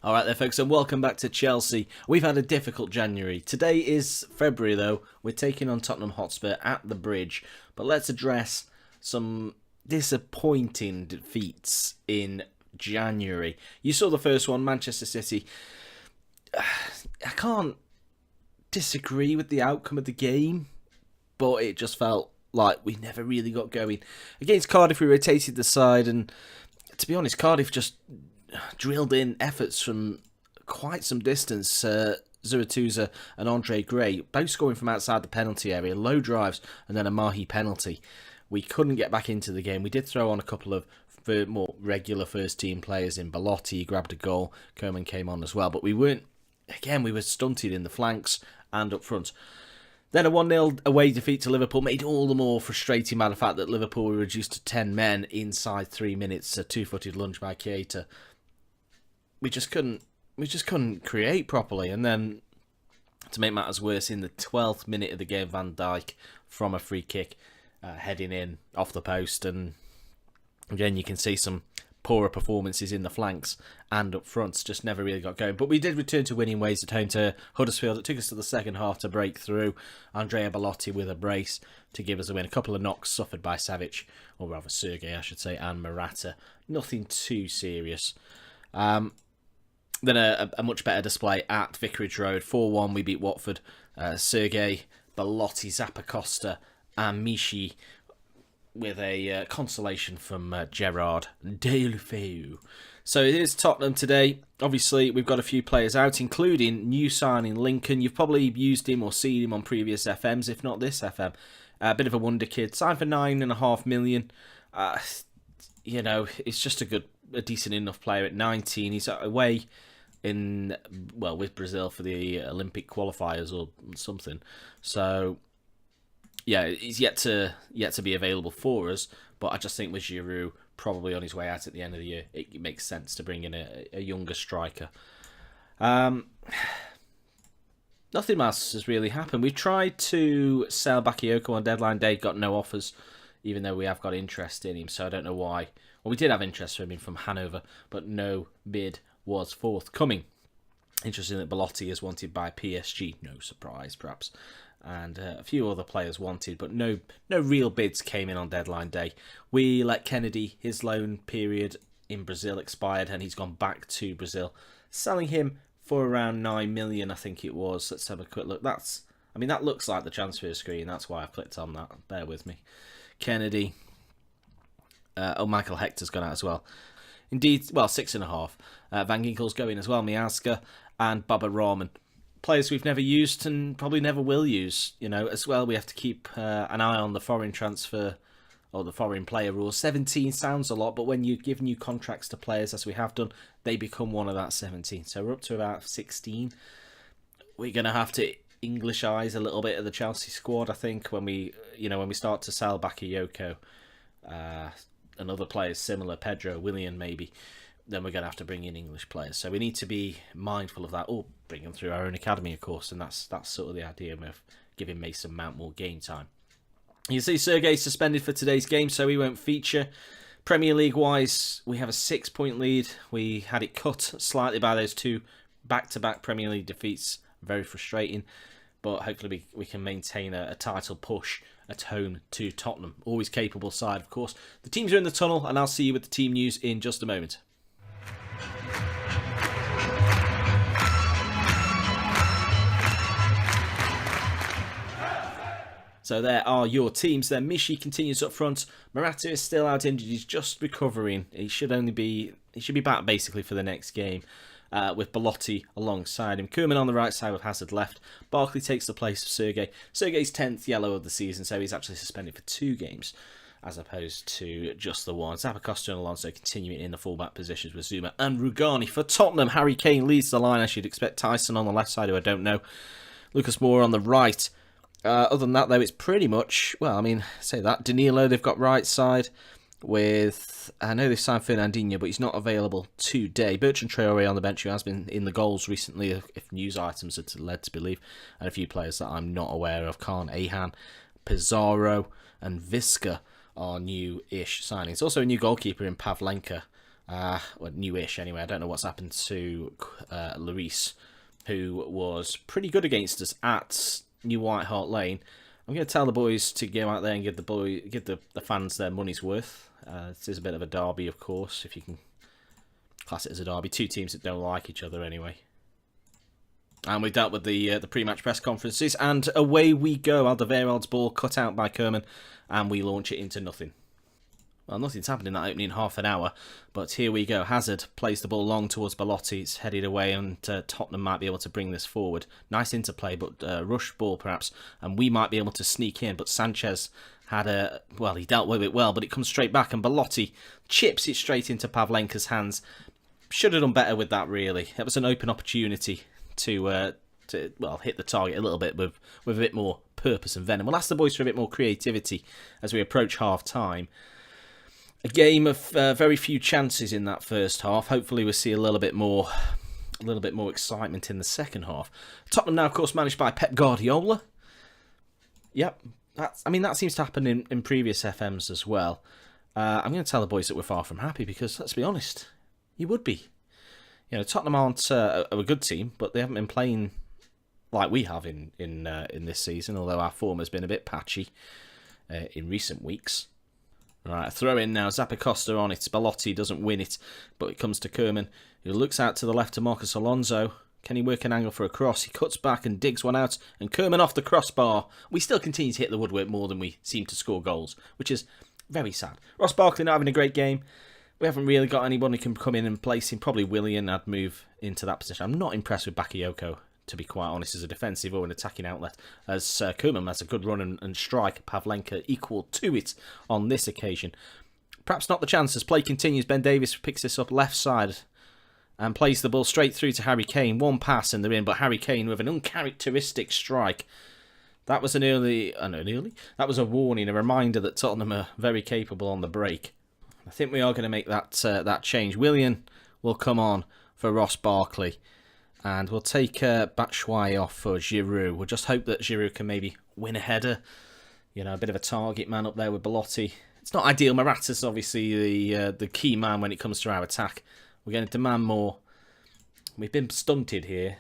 Alright there folks, and welcome back to Chelsea. We've had a difficult January. Today is February though. We're taking on Tottenham Hotspur at the Bridge. But let's address some disappointing defeats in January. You saw the first one, Manchester City. I can't disagree with the outcome of the game, but it just felt like we never really got going. Against Cardiff, we rotated the side, and to be honest, Cardiff just drilled in efforts from quite some distance. Zuratouza and Andre Gray, both scoring from outside the penalty area, low drives, and then a Mahi penalty. We couldn't get back into the game. We did throw on a couple of more regular first-team players in. Belotti grabbed a goal, Coman came on as well, but we weren't, again, we were stunted in the flanks and up front. Then a 1-0 away defeat to Liverpool made all the more frustrating by the fact that Liverpool were reduced to 10 men inside 3 minutes. A two-footed lunge by Keita. We just couldn't create properly. And then, to make matters worse, in the 12th minute of the game, Van Dijk from a free kick heading in off the post. And again, you can see some poorer performances in the flanks and up front. Just never really got going. But we did return to winning ways at home to Huddersfield. It took us to the second half to break through. Andrea Belotti with a brace to give us a win. A couple of knocks suffered by Savic, or rather Sergei, I should say, and Morata. Nothing too serious. Then a much better display at Vicarage Road. 4-1, we beat Watford. Sergei, Belotti, Zappacosta and Michi with a consolation from Gerard Deulofeu. So it is Tottenham today. Obviously, we've got a few players out, including new signing Lincoln. You've probably used him or seen him on previous FMs, if not this FM. A bit of a wonder kid. Signed for $9.5 million. He's just a decent enough player at 19. He's away with Brazil for the Olympic qualifiers or something. So yeah, he's yet to be available for us. But I just think with Giroud probably on his way out at the end of the year, it makes sense to bring in a younger striker. Nothing else has really happened. We tried to sell Bakayoko on deadline day, got no offers, even though we have got interest in him. So I don't know why. Well, we did have interest from him from Hanover, but no bid was forthcoming. Interesting that Belotti is wanted by PSG. No surprise, perhaps. And a few other players wanted, but no real bids came in on deadline day. We let Kennedy, his loan period in Brazil expired, and he's gone back to Brazil, selling him for around 9 million, I think it was. Let's have a quick look. That looks like the transfer screen. That's why I've clicked on that. Bear with me. Kennedy. Michael Hector's gone out as well. Indeed, 6.5. Van Ginkel's going as well. Miazga and Baba Rahman. Players we've never used and probably never will use. As well, we have to keep an eye on the foreign transfer or the foreign player rule. 17 sounds a lot, but when you give new contracts to players, as we have done, they become one of that 17. So we're up to about 16. We're going to have to Englishize a little bit of the Chelsea squad, I think, when we start to sell Bakayoko. And other players similar, Pedro, Willian maybe, then we're going to have to bring in English players. So we need to be mindful of that, or bring them through our own academy, of course, and that's sort of the idea of giving Mason Mount more game time. You see Sergei suspended for today's game, so he won't feature. Premier League-wise, we have a 6-point lead. We had it cut slightly by those two back-to-back Premier League defeats. Very frustrating, but hopefully we can maintain a title push at home to Tottenham. Always capable side, of course. The teams are in the tunnel, and I'll see you with the team news in just a moment. So there are your teams. Then Michi continues up front. Morata is still out injured. He's just recovering. He should be back basically for the next game. With Belotti alongside him. Koeman on the right side with Hazard left. Barkley takes the place of Sergei. Sergei's 10th yellow of the season, so he's actually suspended for 2 games as opposed to just the one. Zappacosta and Alonso continuing in the fullback positions with Zuma and Rugani. For Tottenham, Harry Kane leads the line, as you'd expect. Tyson on the left side, who I don't know. Lucas Moura on the right. Other than that, though, it's pretty much, say that. Danilo, they've got right side with, I know they've signed Fernandinho, but he's not available today. Bertrand Traore on the bench, who has been in the goals recently, if news items are led to believe, and a few players that I'm not aware of. Khan, Ahan, Pizarro, and Visca are new-ish signings. Also a new goalkeeper in Pavlenka, well, newish anyway. I don't know what's happened to Lloris, who was pretty good against us at New White Hart Lane. I'm going to tell the boys to go out there and give the fans their money's worth. This is a bit of a derby, of course, if you can class it as a derby. Two teams that don't like each other anyway. And we've dealt with the pre-match press conferences, and away we go. Alderweireld's ball cut out by Kerman, and we launch it into nothing. Well, nothing's happened in that opening half an hour, but here we go. Hazard plays the ball long towards Belotti. It's headed away, and Tottenham might be able to bring this forward. Nice interplay, but rush ball perhaps, and we might be able to sneak in. But Sanchez had he dealt with it well, but it comes straight back, and Belotti chips it straight into Pavlenka's hands. Should have done better with that, really. It was an open opportunity to hit the target a little bit with a bit more purpose and venom. We'll ask the boys for a bit more creativity as we approach half-time. A game of very few chances in that first half. Hopefully we'll see a little bit more excitement in the second half. Tottenham now, of course, managed by Pep Guardiola. Yep, that seems to happen in previous FMs as well. I'm going to tell the boys that we're far from happy because, let's be honest, you would be. You know, Tottenham aren't a good team, but they haven't been playing like we have in this season, although our form has been a bit patchy in recent weeks. Right, a throw in now. Zappacosta on it. Belotti doesn't win it, but it comes to Kerman, who looks out to the left to Marcus Alonso. Can he work an angle for a cross? He cuts back and digs one out, and Kerman off the crossbar. We still continue to hit the woodwork more than we seem to score goals, which is very sad. Ross Barkley not having a great game. We haven't really got anyone who can come in and place him. Probably Willian, I'd move into that position. I'm not impressed with Bakayoko, to be quite honest, as a defensive or an attacking outlet, as Kerman has a good run and strike. Pavlenka equal to it on this occasion. Perhaps not the chance as play continues. Ben Davies picks this up left side and plays the ball straight through to Harry Kane. One pass and they're in, but Harry Kane with an uncharacteristic strike. That was that was a warning, a reminder that Tottenham are very capable on the break. I think we are going to make that change. Willian will come on for Ross Barkley. And we'll take Batshuayi off for Giroud. We'll just hope that Giroud can maybe win a header. You know, a bit of a target man up there with Belotti. It's not ideal. Morata's obviously the key man when it comes to our attack. We're going to demand more. We've been stunted here.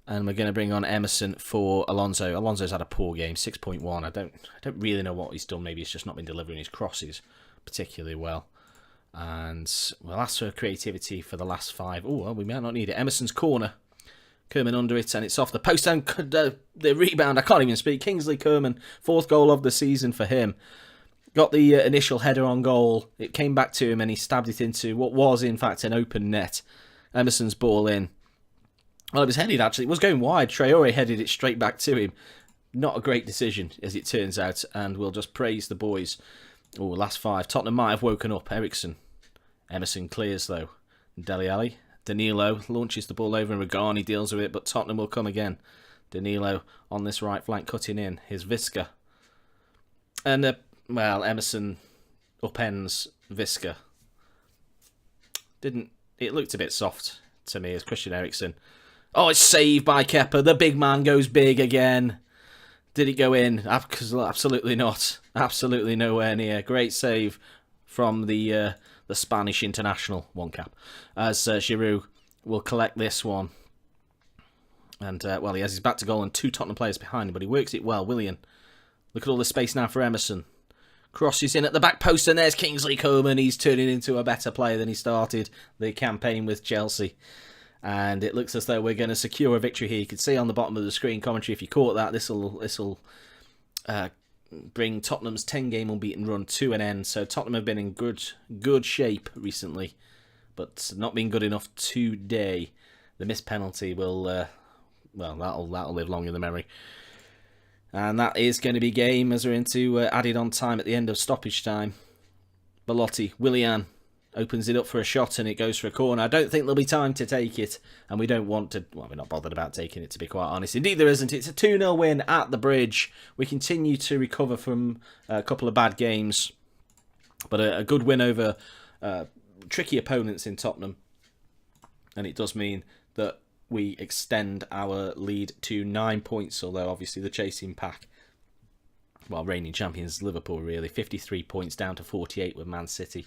And we're going to bring on Emerson for Alonso. Alonso's had a poor game, 6.1. I don't really know what he's done. Maybe he's just not been delivering his crosses particularly well. And we'll ask for creativity for the last 5. Oh, well, we might not need it. Emerson's corner. Kerman under it, and it's off the post. And the rebound, I can't even speak. Kingsley Kerman, 4th goal of the season for him. Got the initial header on goal. It came back to him, and he stabbed it into what was, in fact, an open net. Emerson's ball in. Well, it was headed, actually. It was going wide. Traore headed it straight back to him. Not a great decision, as it turns out, and we'll just praise the boys. Oh, last 5. Tottenham might have woken up. Eriksson. Emerson clears, though. Dele Alli. Danilo launches the ball over and Regani deals with it, but Tottenham will come again. Danilo on this right flank cutting in. Here's Visca. And, Emerson upends Visca. It looked a bit soft to me as Christian Eriksen. Oh, it's saved by Kepa. The big man goes big again. Did it go in? Absolutely not. Absolutely nowhere near. Great save from the Spanish international, one cap, as Giroud will collect this one. And, he has his back to goal and 2 Tottenham players behind him, but he works it well. Willian. Look at all the space now for Emerson. Crosses in at the back post, and there's Kingsley Coman. He's turning into a better player than he started the campaign with Chelsea. And it looks as though we're going to secure a victory here. You can see on the bottom of the screen commentary, if you caught that, this will bring Tottenham's 10-game unbeaten run to an end. So Tottenham have been in good shape recently, but not been good enough today. The missed penalty will, that'll live long in the memory. And that is going to be game as we're into added on time at the end of stoppage time. Belotti, Willian opens it up for a shot and it goes for a corner. I don't think there'll be time to take it, and we don't want to. Well, we're not bothered about taking it, to be quite honest. Indeed, there isn't. It's a 2-0 win at the Bridge. We continue to recover from a couple of bad games, but a good win over tricky opponents in Tottenham, and it does mean that we extend our lead to 9 points, although obviously the chasing pack, reigning champions Liverpool, really, 53 points down to 48 with Man City.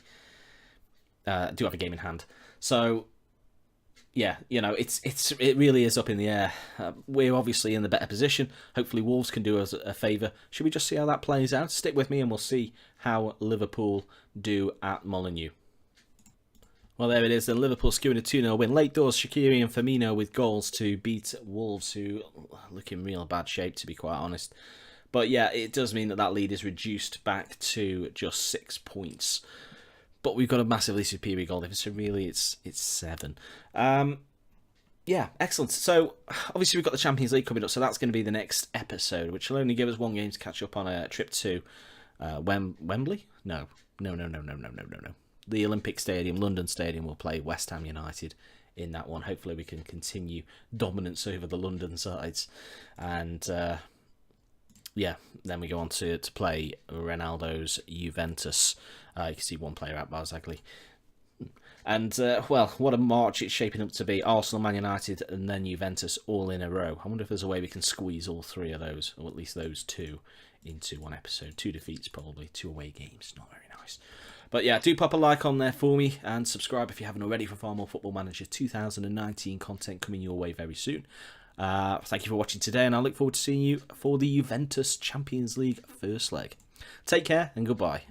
do have a game in hand. So yeah, it really is up in the air. We're obviously in the better position. Hopefully Wolves can do us a favour. Should we just see how that plays out? Stick with me and we'll see how Liverpool do at Molineux. Well, there it is. The Liverpool skewing a 2-0 win. Late doors, Shaqiri and Firmino with goals to beat Wolves, who look in real bad shape, to be quite honest. But yeah, it does mean that lead is reduced back to just 6 points. But we've got a massively superior goal difference, so really it's 7. Yeah, excellent. So obviously we've got the Champions League coming up, so that's going to be the next episode, which will only give us one game to catch up on a trip to Wembley? No. The Olympic Stadium, London Stadium, will play West Ham United in that one. Hopefully we can continue dominance over the London sides. And yeah, then we go on to play Ronaldo's Juventus. You can see one player out, Barzagli. And, well, what a march it's shaping up to be. Arsenal, Man United, and then Juventus all in a row. I wonder if there's a way we can squeeze all three of those, or at least those two, into one episode. 2 defeats, probably. 2 away games. Not very nice. But yeah, do pop a like on there for me, and subscribe if you haven't already for far more Football Manager 2019 content coming your way very soon. Thank you for watching today, and I look forward to seeing you for the Juventus Champions League first leg. Take care, and goodbye.